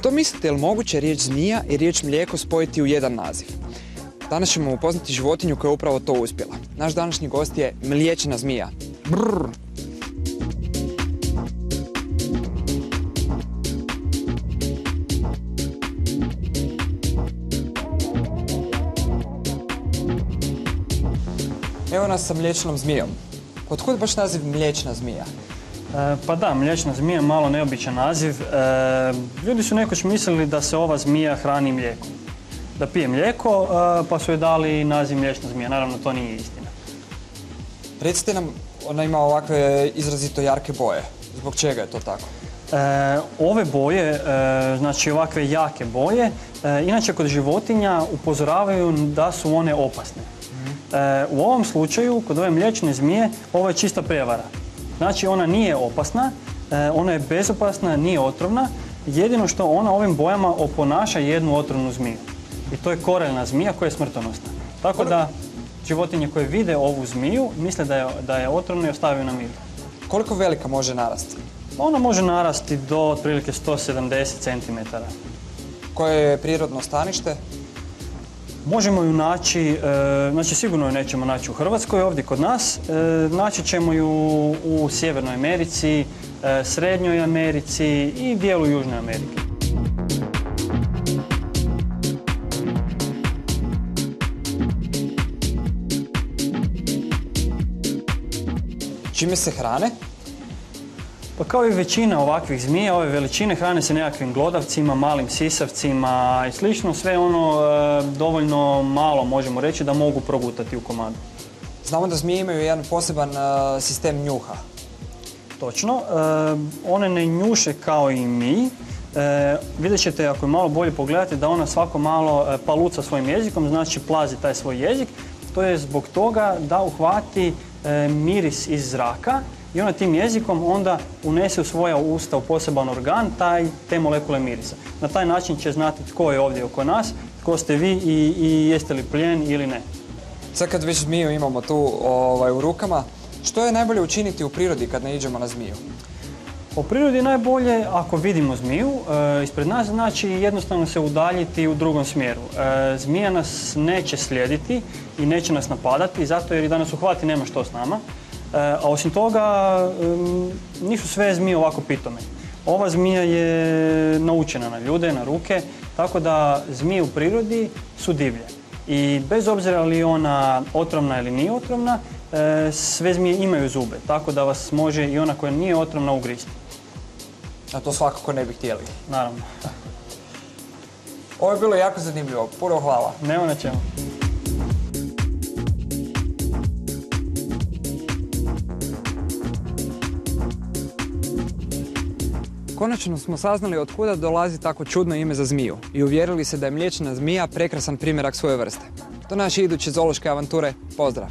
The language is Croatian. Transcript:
Što mislite, je li moguće riječ zmija i riječ mlijeko spojiti u jedan naziv? Danas ćemo upoznati životinju koja je upravo to uspjela. Naš današnji gost je mliječna zmija. Brrr. Evo nas sa mliječnom zmijom. Otkud baš naziv mliječna zmija? Pa da, mliječna zmija je malo neobičan naziv. Ljudi su nekoć mislili da se ova zmija hrani mlijekom. Da pije mlijeko, pa su joj dali naziv mliječna zmija. Naravno, to nije istina. Recite nam, ona ima ovakve izrazito jarke boje. Zbog čega je to tako? Ove boje, znači ovakve jake boje, inače kod životinja upozoravaju da su one opasne. U ovom slučaju, kod ove mliječne zmije, ovo je čista prevara. Znači, ona nije opasna, ona je bezopasna, nije otrovna. Jedino što ona ovim bojama oponaša jednu otrovnu zmiju. I to je koreljna zmija koja je smrtonosna. Tako da životinje koje vide ovu zmiju misle da je otrovna i ostavaju na miru. Koliko velika može narasti? Ona može narasti do otprilike 170 cm. Koje je prirodno stanište? Možemo ju naći, znači sigurno ju nećemo naći u Hrvatskoj, ovdje kod nas. Naći ćemo ju u Sjevernoj Americi, Srednjoj Americi i dijelu Južne Amerike. Čime se hrane? Pa kao i većina ovakvih zmija, ove veličine hrane se nekakvim glodavcima, malim sisavcima i slično. Sve ono dovoljno malo možemo reći da mogu progutati u komadu. Znamo da zmije imaju jedan poseban sistem njuha. Točno. One ne njuše kao i mi. Vidjet ćete, ako je malo bolje pogledate, da ona svako malo paluca svojim jezikom, znači plazi taj svoj jezik. To je zbog toga da uhvati miris iz zraka i ona tim jezikom onda unese u svoja usta u poseban organ te molekule mirisa. Na taj način će znati tko je ovdje oko nas, tko ste vi i jeste li plijen ili ne. Sad kad već zmiju imamo tu u rukama, što je najbolje učiniti u prirodi kad naiđemo na zmiju? U prirodi je najbolje ako vidimo zmiju ispred nas, znači jednostavno se udaljiti u drugom smjeru. Zmija nas neće slijediti i neće nas napadati, zato jer i da nas uhvati nema što s nama. A osim toga, nisu sve zmije ovako pitome. Ova zmija je naučena na ljude, na ruke, tako da zmije u prirodi su divlje. I bez obzira li je ona otrovna ili nije otrovna, sve zmije imaju zube, tako da vas može i ona koja nije otrovna ugristi. A to svakako ne bi htjeli. Naravno. Ovo je bilo jako zanimljivo. Puno hvala. Nema na čemu. Konačno smo saznali od kuda dolazi tako čudno ime za zmiju i uvjerili se da je mliječna zmija prekrasan primjerak svoje vrste. Do naše iduće zoološke avanture. Pozdrav!